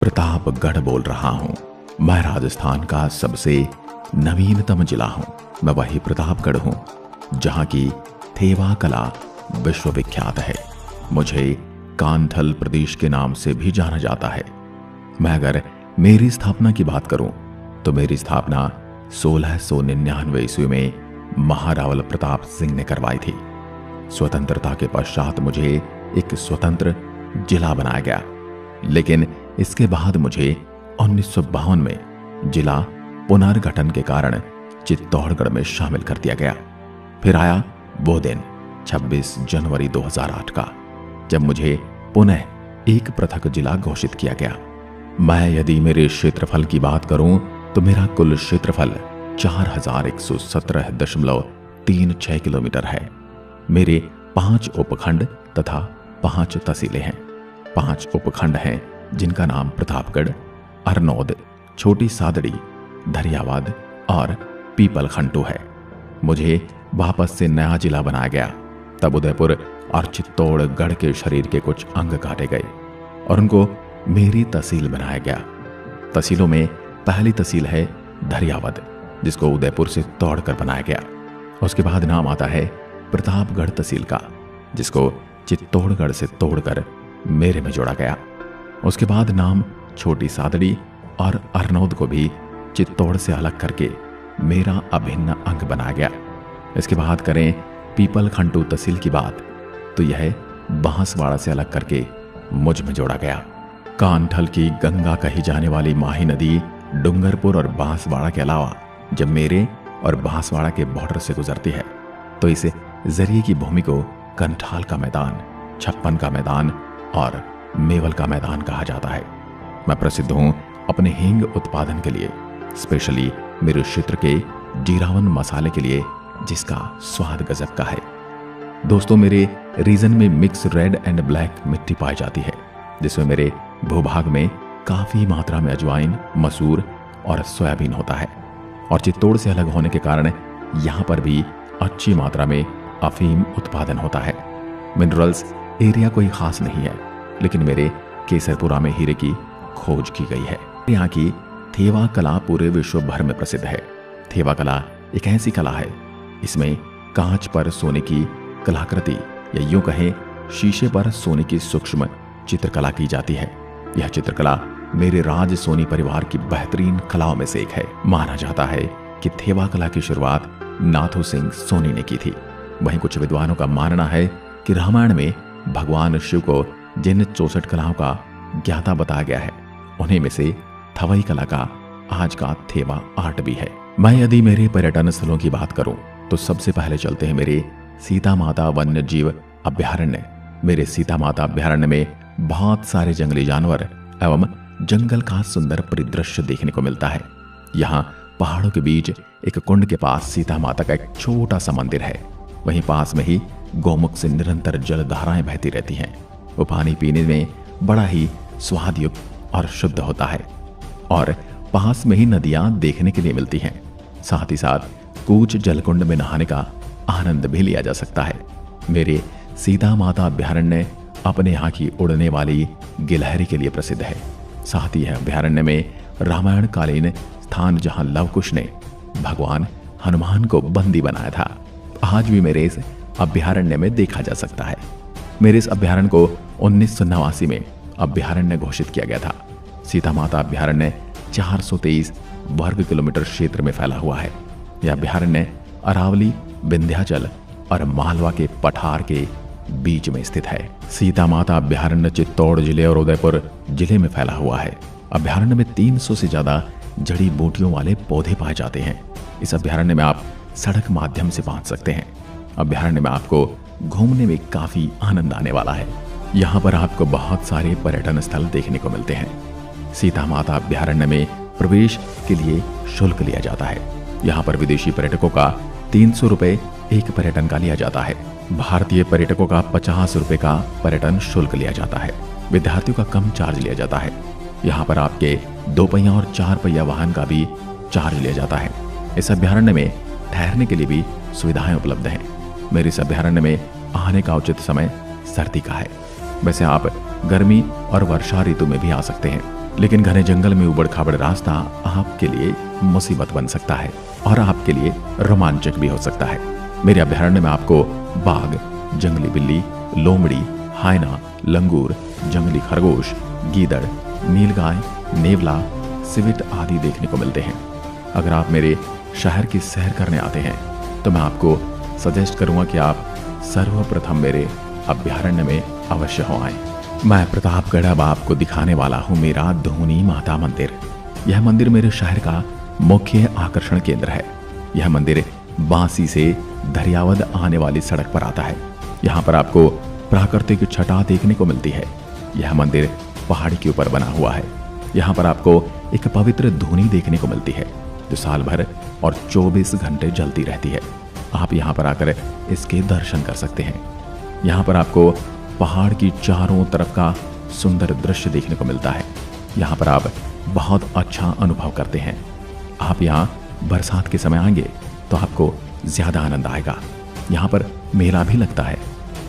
प्रतापगढ़ बोल रहा हूँ। मैं राजस्थान का सबसे नवीनतम जिला हूँ। मैं वही प्रतापगढ़ हूँ जहाँ की थेवा कला विश्वविख्यात है। मुझे कांथल प्रदेश के नाम से भी जाना जाता है। मैं अगर मेरी स्थापना की बात करूं तो मेरी स्थापना 1699 ईस्वी में महारावल प्रताप सिंह ने करवाई थी। स्वतंत्रता के पश्चात मुझे एक स्वतंत्र जिला बनाया गया, लेकिन इसके बाद मुझे 1952 में जिला पुनर्गठन के कारण चित्तौड़गढ़ में शामिल कर दिया गया। फिर आया वो दिन 26 जनवरी 2008 का, जब मुझे पुनः एक पृथक जिला घोषित किया गया। मैं यदि मेरे क्षेत्रफल की बात करूं तो मेरा कुल क्षेत्रफल 4117.36 किलोमीटर है। मेरे 5 उपखंड तथा 5 तहसीलें हैं। 5 उपखंड हैं जिनका नाम प्रतापगढ़, अरनौद, छोटी सादड़ी, धरियावाद और पीपलखंटू है। मुझे वापस से नया जिला बनाया गया। तब उदयपुर और चित्तौड़गढ़ के शरीर के कुछ अंग काटे गए और उनको मेरी तहसील बनाया गया। तहसीलों में पहली तहसील है धरियावद, जिसको उदयपुर से तोड़कर बनाया गया। उसके बाद नाम आता है प्रतापगढ़ तहसील का, जिसको चित्तौड़गढ़ से तोड़कर मेरे में जोड़ा गया। उसके बाद नाम छोटी सादड़ी और अरनौद को भी चित्तौड़ से अलग करके मेरा अभिन्न अंग बनाया गया। इसके बाद करें पीपलखंटू तहसील की बात तो यह बांसवाड़ा से अलग करके मुझ में जोड़ा गया। कांठल की गंगा कही जाने वाली माही नदी डूंगरपुर और बांसवाड़ा के अलावा जब मेरे और बांसवाड़ा के बॉर्डर से गुजरती है तो इस जरिए की भूमि को कंठाल का मैदान, छप्पन का मैदान और मेवल का मैदान कहा जाता है। मैं प्रसिद्ध हूं अपने हींग उत्पादन के लिए, स्पेशली मेरे क्षेत्र के जीरावन मसाले के लिए, जिसका स्वाद गजब का है। दोस्तों, मेरे रीजन में मिक्स रेड एंड ब्लैक मिट्टी पाई जाती है, जिसमें मेरे भूभाग में काफी मात्रा में अजवाइन, मसूर और सोयाबीन होता है। और चित्तौड़ से अलग होने के कारण यहाँ पर भी अच्छी मात्रा में अफीम उत्पादन होता है। मिनरल्स एरिया कोई खास नहीं है, लेकिन मेरे केसरपुरा में हीरे की खोज की गई है। यहाँ की थेवा कला पूरे विश्व भर में प्रसिद्ध है। थेवा कला एक ऐसी कला है, इसमें कांच पर सोने की कलाकृति या यूं कहें शीशे पर सोने की सूक्ष्म चित्रकला की जाती है। यह चित्रकला मेरे राज सोनी परिवार की बेहतरीन कलाओं में से एक है। माना जाता है कि थेवा कला की शुरुआत नाथू सिंह सोनी ने की थी। वहीं कुछ विद्वानों का मानना है कि रामायण में भगवान शिव को जिन 64 कलाओं का ज्ञाता बताया गया है, उन्हीं में से थवई कला का आज का थेवा आर्ट भी है। मैं यदि मेरे पर्यटन स्थलों की बात करूं तो सबसे पहले चलते हैं मेरे सीता माता वन्य जीव अभ्यारण्य। मेरे सीता माता अभ्यारण्य में बहुत सारे जंगली जानवर एवं जंगल का सुंदर परिदृश्य देखने को मिलता है। यहाँ पहाड़ों के बीच एक कुंड के पास सीता माता का एक छोटा सा मंदिर है। वहीं पास में ही गौमुख से निरंतर जलधाराएं बहती रहती हैं। वो पानी पीने में बड़ा ही स्वादयुक्त और शुद्ध होता है और पास में ही नदियां देखने के लिए मिलती हैं। साथ ही साथ कूच जलकुंड में नहाने का आनंद भी लिया जा सकता है। मेरे सीता माता अभ्यारण्य अपने यहाँ की उड़ने वाली गिलहरी के लिए प्रसिद्ध है। साथ ही है अभ्यारण्य में रामायण कालीन स्थान जहाँ लव कुश ने भगवान हनुमान को बंदी बनाया था, आज भी मेरे इस अभ्यारण्य में देखा जा सकता है। मेरे इस अभ्यारण्य को 1989 में अभ्यारण्य घोषित किया गया था। सीता माता अभ्यारण्य 423 वर्ग किलोमीटर क्षेत्र में फैला हुआ है। यह अभ्यारण्य अरावली, विंध्याचल और मालवा के पठार के बीच में स्थित है। सीता माता अभ्यारण्य चित्तौड़ जिले और उदयपुर जिले में फैला हुआ है। अभ्यारण्य में 300 से ज्यादा जड़ी बूटियों वाले पौधे पाए जाते हैं। इस अभ्यारण्य में आप सड़क माध्यम से पहुंच सकते हैं। अभ्यारण्य में आपको घूमने में काफी आनंद आने वाला है। यहाँ पर आपको बहुत सारे पर्यटन स्थल देखने को मिलते हैं। सीता माता अभ्यारण्य में प्रवेश के लिए शुल्क लिया जाता है। यहाँ पर विदेशी पर्यटकों का 300 रुपए एक पर्यटन का लिया जाता है। भारतीय पर्यटकों का 50 रुपए का पर्यटन शुल्क लिया जाता है। विद्यार्थियों का कम चार्ज लिया जाता है। यहाँ पर आपके 2 पहिया और 4 पहिया वाहन का भी चार्ज लिया जाता है। इस अभ्यारण्य में ठहरने के लिए भी सुविधाएं उपलब्ध हैं। मेरे इस अभ्यारण्य में आने का उचित समय सर्दी का है। वैसे आप गर्मी और वर्षा ऋतु में भी आ सकते हैं। लेकिन घने जंगल में उबड़ खाबड़ रास्ता आपके लिए मुसीबत बन सकता है और आपके लिए रोमांचक भी हो सकता है। मेरे अभयारण्य में आपको बाघ, जंगली बिल्ली, लोमड़ी, हायना, लंगूर, जंगली खरगोश, गीदड़, नीलगाय, नेवला, सिविट आदि देखने को मिलते हैं। अगर आप मेरे शहर की सैर करने आते हैं तो मैं आपको सजेस्ट करूंगा कि आप सर्वप्रथम मेरे अभयारण्य में अवश्य हो आए। मैं प्रतापगढ़ अब आपको दिखाने वाला हूँ मेरा धूनी माता मंदिर। यह मंदिर मेरे शहर का मुख्य आकर्षण केंद्र है। यह मंदिर बांसी से धरियावद आने वाली सड़क पर आता है। यहाँ पर आपको प्राकृतिक छटा देखने को मिलती है। यह मंदिर पहाड़ी के ऊपर बना हुआ है। यहाँ पर आपको एक पवित्र धूनी देखने को मिलती है जो साल भर और 24 घंटे जलती रहती है। आप यहाँ पर आकर इसके दर्शन कर सकते हैं। यहाँ पर आपको पहाड़ की चारों तरफ का सुंदर दृश्य देखने को मिलता है। यहाँ पर आप बहुत अच्छा अनुभव करते हैं। आप यहाँ बरसात के समय आएंगे तो आपको ज्यादा आनंद आएगा। यहाँ पर मेला भी लगता है।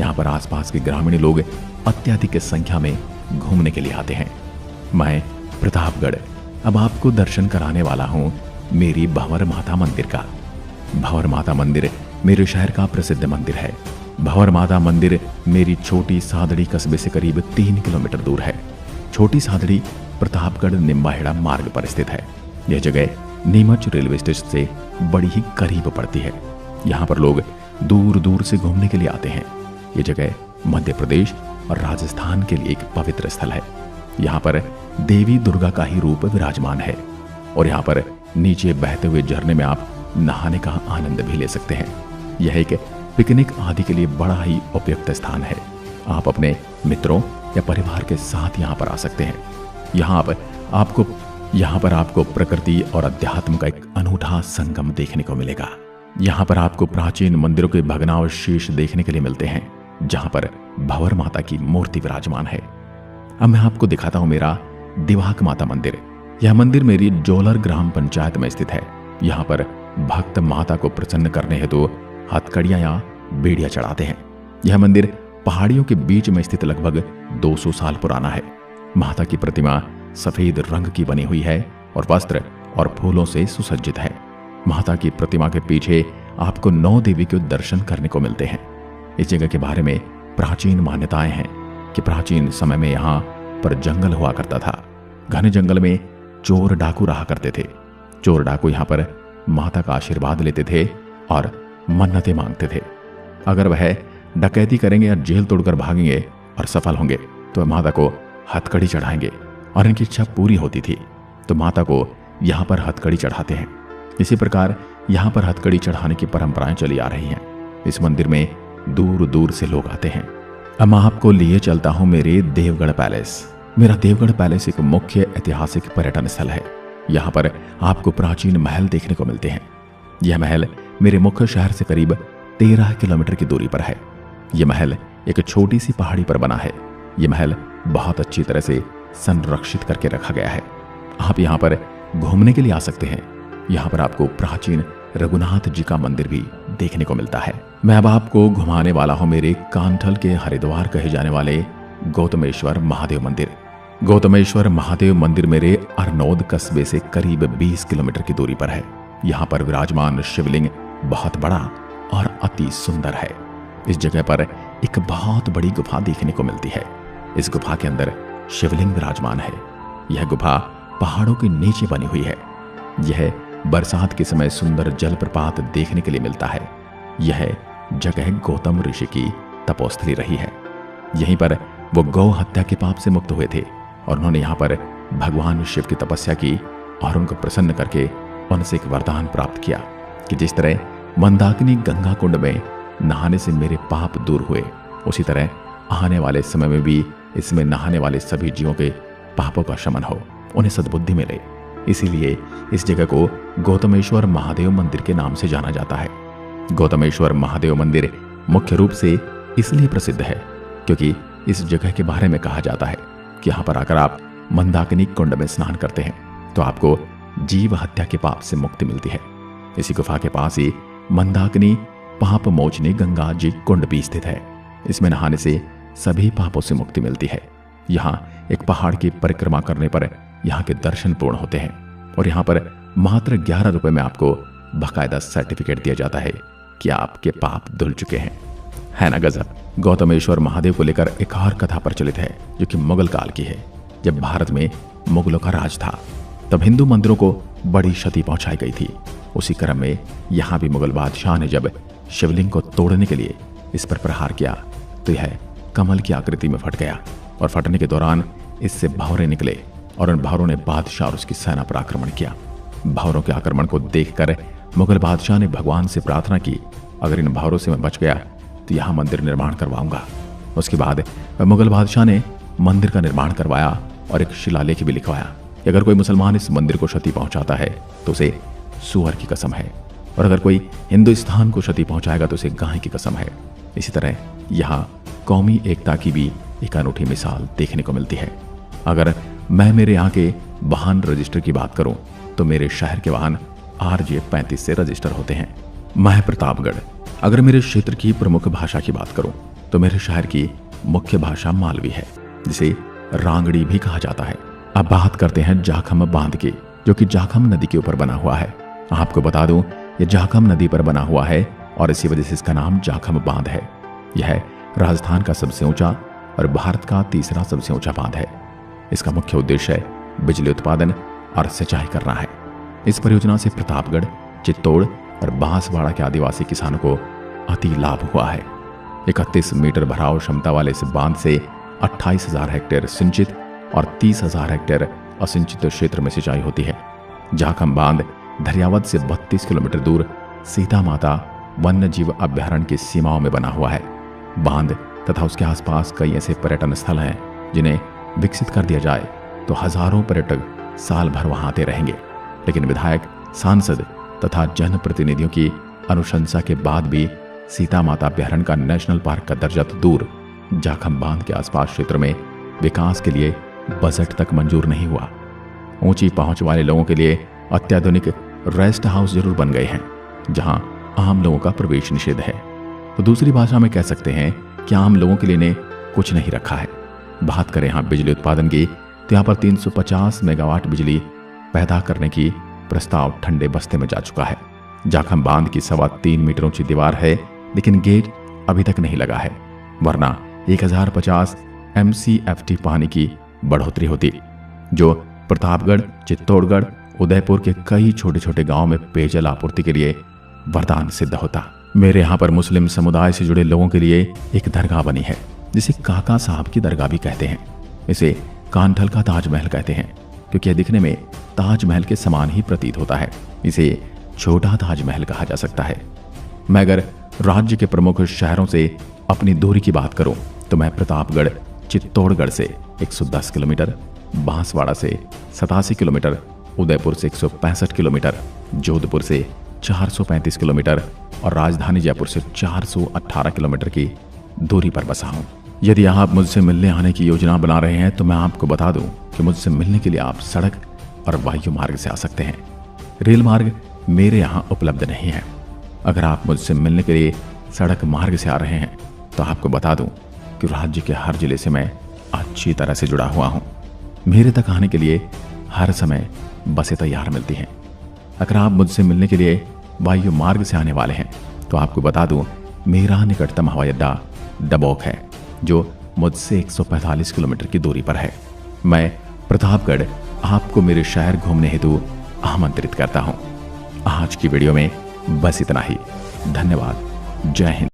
यहाँ पर आसपास के ग्रामीण लोग अत्यधिक संख्या में घूमने के लिए आते हैं। मैं प्रतापगढ़ अब आपको दर्शन कराने वाला हूँ मेरी भंवर माता मंदिर का। भंवर माता मंदिर मेरे शहर का प्रसिद्ध मंदिर है। भंवर माता मंदिर मेरी छोटी सादड़ी कस्बे से करीब 3 किलोमीटर दूर है। छोटी सादड़ी प्रतापगढ़ निम्बाहेड़ा मार्ग पर स्थित है। यह जगह नीमच रेलवे स्टेशन से बड़ी ही करीब पड़ती है। यहाँ पर लोग दूर दूर से घूमने के लिए आते हैं। ये जगह मध्य प्रदेश और राजस्थान के लिए एक पवित्र स्थल है। यहाँ पर देवी दुर्गा का ही रूप विराजमान है और यहाँ पर नीचे बहते हुए झरने में आप नहाने का आनंद भी ले सकते हैं। यह एक पिकनिक आदि के लिए बड़ा ही उपयुक्त स्थान है। आप अपने मित्रों या परिवार के साथ यहाँ पर आ सकते हैं। यहाँ पर आपको प्रकृति और अध्यात्म का एक अनूठा संगम देखने को मिलेगा। यहाँ पर आपको प्राचीन मंदिरों के भग्नावशेष देखने के लिए मिलते हैं जहाँ पर भंवर माता की मूर्ति विराजमान है। अब मैं आपको दिखाता हूँ मेरा दिवाक माता मंदिर। यह मंदिर मेरी जोलर ग्राम पंचायत में स्थित है। यहाँ पर भक्त माता को प्रसन्न करने हेतु हथकड़ियां या बेड़ियां चढ़ाते हैं। यह मंदिर पहाड़ियों के बीच में स्थित लगभग 200 साल पुराना है। माता की प्रतिमा सफेद रंग की बनी हुई है और वस्त्र और फूलों से सुसज्जित है। माता की प्रतिमा के पीछे आपको 9 देवी के दर्शन करने को मिलते हैं। इस जगह के बारे में प्राचीन मान्यताएं हैं कि प्राचीन समय में यहाँ पर जंगल हुआ करता था। घने जंगल में चोर डाकू रहा करते थे। चोर डाकू यहाँ पर माता का आशीर्वाद लेते थे और मन्नतें मांगते थे। अगर वह डकैती करेंगे या जेल तोड़कर भागेंगे और सफल होंगे तो माता को हथकड़ी चढ़ाएंगे और इनकी इच्छा पूरी होती थी तो माता को यहाँ पर हथकड़ी चढ़ाते हैं। इसी प्रकार यहाँ पर हथकड़ी चढ़ाने की परंपराएं चली आ रही हैं। इस मंदिर में दूर दूर से लोग आते हैं। अब मैं आपको लिए चलता हूँ मेरे देवगढ़ पैलेस। मेरा देवगढ़ पैलेस एक मुख्य ऐतिहासिक पर्यटन स्थल है। यहाँ पर आपको प्राचीन महल देखने को मिलते हैं। यह महल मेरे मुख्य शहर से करीब 13 किलोमीटर की दूरी पर है। यह महल एक छोटी सी पहाड़ी पर बना है। यह महल बहुत अच्छी तरह से संरक्षित करके रखा गया है। आप यहाँ पर घूमने के लिए आ सकते हैं। यहाँ पर आपको प्राचीन रघुनाथ जी का मंदिर भी देखने को मिलता है। मैं अब आपको घुमाने वाला हूँ मेरे कांठल के हरिद्वार कहे जाने वाले गौतमेश्वर महादेव मंदिर। गौतमेश्वर महादेव मंदिर मेरे अरनोद कस्बे से करीब 20 किलोमीटर की दूरी पर है। यहाँ पर विराजमान शिवलिंग बहुत बड़ा और अति सुंदर है। इस जगह पर एक बहुत बड़ी गुफा देखने को मिलती है। इस गुफा के अंदर शिवलिंग विराजमान है। यह गुफा पहाड़ों के नीचे बनी हुई है। यह बरसात के समय सुंदर जलप्रपात देखने के लिए मिलता है। यह जगह गौतम ऋषि की तपोस्थली रही है। यहीं पर वो गौ हत्या के पाप से मुक्त हुए थे और उन्होंने यहाँ पर भगवान शिव की तपस्या की और उनको प्रसन्न करके उनसे एक वरदान प्राप्त किया कि जिस तरह मंदाकिनी गंगा कुंड में नहाने से मेरे पाप दूर हुए, उसी तरह आने वाले समय में भी इसमें नहाने वाले सभी जीवों के पापों का शमन हो, उन्हें सद्बुद्धि मिले। इसीलिए इस जगह को गौतमेश्वर महादेव मंदिर के नाम से जाना जाता है। गौतमेश्वर महादेव मंदिर मुख्य रूप से इसलिए प्रसिद्ध है क्योंकि इस जगह के बारे में कहा जाता है कि यहाँ पर आकर आप मंदाकिनी कुंड में स्नान करते हैं तो आपको जीव हत्या के पाप से मुक्ति मिलती है। इसी गुफा के पास ही मंदाकिनी पाप मोचनी गंगा जी कुंड भी स्थित है। इसमें नहाने से सभी पापों से मुक्ति मिलती है। यहाँ एक पहाड़ की परिक्रमा करने पर यहाँ के दर्शन पूर्ण होते हैं और यहाँ पर मात्र 11 रुपए में आपको बाकायदा सर्टिफिकेट दिया जाता है कि आपके पाप धुल चुके हैं। है ना गजब। गौतमेश्वर महादेव को लेकर एक और कथा प्रचलित है जो कि मुगल काल की है। जब भारत में मुगलों का राज था तब हिंदू मंदिरों को बड़ी क्षति पहुंचाई गई थी। उसी क्रम में यहाँ भी मुगल बादशाह ने जब शिवलिंग को तोड़ने के लिए इस पर प्रहार किया तो यह कमल की आकृति में फट गया और फटने के दौरान इससे भंवरे निकले और उन भंवरों ने बादशाह और उसकी सेना पर आक्रमण किया। भंवरों के आक्रमण को देखकर मुगल बादशाह ने भगवान से प्रार्थना की, अगर इन भंवरों से मैं बच गया तो यहाँ मंदिर निर्माण करवाऊंगा। उसके बाद मुगल बादशाह ने मंदिर का निर्माण करवाया और एक शिलालेख भी लिखवाया कि अगर कोई मुसलमान इस मंदिर को क्षति पहुंचाता है तो उसे सूअर की कसम है, और अगर कोई हिंदुस्तान को क्षति पहुंचाएगा तो उसे गाय की कसम है। इसी तरह यहाँ कौमी एकता की भी एक अनूठी मिसाल देखने को मिलती है। अगर मैं मेरे यहाँ के वाहन रजिस्टर की बात करूं तो मेरे शहर के वाहन RJ 35 से रजिस्टर होते हैं। मैं प्रतापगढ़। अगर मेरे क्षेत्र की प्रमुख भाषा की बात करूं तो मेरे शहर की मुख्य भाषा मालवी है, जिसे रांगड़ी भी कहा जाता है। अब बात करते हैं जाखम बांध की, जो कि जाखम नदी के ऊपर बना हुआ है। आपको बता दूं ये जाखम नदी पर बना हुआ है और इसी वजह से इसका नाम जाखम बांध है। यह राजस्थान का सबसे ऊंचा और भारत का तीसरा सबसे ऊंचा बांध है। इसका मुख्य उद्देश्य है बिजली उत्पादन और सिंचाई करना है। इस परियोजना से प्रतापगढ़, चित्तौड़ और बांसवाड़ा के आदिवासी किसानों को अति लाभ हुआ है। 31 मीटर भराव क्षमता वाले इस बांध से 28,000 हेक्टेयर सिंचित और 30,000 हेक्टेयर असिंचित क्षेत्र में सिंचाई होती है। जाखम बांध धरियावद से 32 किलोमीटर दूर सीता माता वन्य जीव अभ्यारण्य की सीमाओं में बना हुआ है। बांध तथा उसके आसपास कई ऐसे पर्यटन स्थल हैं जिन्हें विकसित कर दिया जाए तो हजारों पर्यटक साल भर वहां आते रहेंगे। लेकिन विधायक, सांसद तथा जनप्रतिनिधियों की अनुशंसा के बाद भी सीता माता अभ्यारण्य का नेशनल पार्क का दर्जा तो दूर, जाखम बांध के आसपास क्षेत्र में विकास के लिए बजट तक मंजूर नहीं हुआ। ऊंची पहुंच वाले लोगों के लिए अत्याधुनिक रेस्ट हाउस जरूर बन गए हैं जहां आम लोगों का प्रवेश निषेध है। तो दूसरी भाषा में कह सकते हैं कि आम लोगों के लिए ने कुछ नहीं रखा है। बात करें यहाँ बिजली उत्पादन की तो यहाँ पर 350 मेगावाट बिजली पैदा करने की प्रस्ताव ठंडे बस्ते में जा चुका है। जाखम बांध की 3.25 मीटर ऊंची दीवार है, लेकिन गेट अभी तक नहीं लगा है, वरना 1050 MCFT पानी की बढ़ोतरी होती, जो प्रतापगढ़, चित्तौड़गढ़, उदयपुर के कई छोटे छोटे गांवों में पेयजल आपूर्ति के लिए वरदान सिद्ध होता। मेरे यहाँ पर मुस्लिम समुदाय से जुड़े लोगों के लिए एक दरगाह बनी है जिसे काका साहब की दरगाह भी कहते हैं। इसे कांठल का ताजमहल कहते हैं क्योंकि यह दिखने में ताजमहल के समान ही प्रतीत होता है। इसे छोटा ताजमहल कहा जा सकता है। मैं अगर राज्य के प्रमुख शहरों से अपनी दूरी की बात करूं तो मैं प्रतापगढ़, चित्तौड़गढ़ से 110 किलोमीटर, बांसवाड़ा से 87 किलोमीटर, उदयपुर से 165 किलोमीटर, जोधपुर से 435 किलोमीटर और राजधानी जयपुर से 418 किलोमीटर की दूरी पर बसा हूं। यदि आप मुझसे मिलने आने की योजना बना रहे हैं तो मैं आपको बता दूं कि मुझसे मिलने के लिए आप सड़क और वायु मार्ग से आ सकते हैं। रेल मार्ग मेरे यहाँ उपलब्ध नहीं है। अगर आप मुझसे मिलने के लिए सड़क मार्ग से आ रहे हैं तो आपको बता दूं कि राज्य के हर जिले से मैं अच्छी तरह से जुड़ा हुआ हूं। मेरे तक आने के लिए हर समय बसें तैयार मिलती हैं। अगर आप मुझसे मिलने के लिए वायु मार्ग से आने वाले हैं तो आपको बता दूं मेरा निकटतम हवाई अड्डा डबोक है, जो मुझसे 145 किलोमीटर की दूरी पर है। मैं प्रतापगढ़ आपको मेरे शहर घूमने हेतु आमंत्रित करता हूं। आज की वीडियो में बस इतना ही। धन्यवाद। जय हिंद।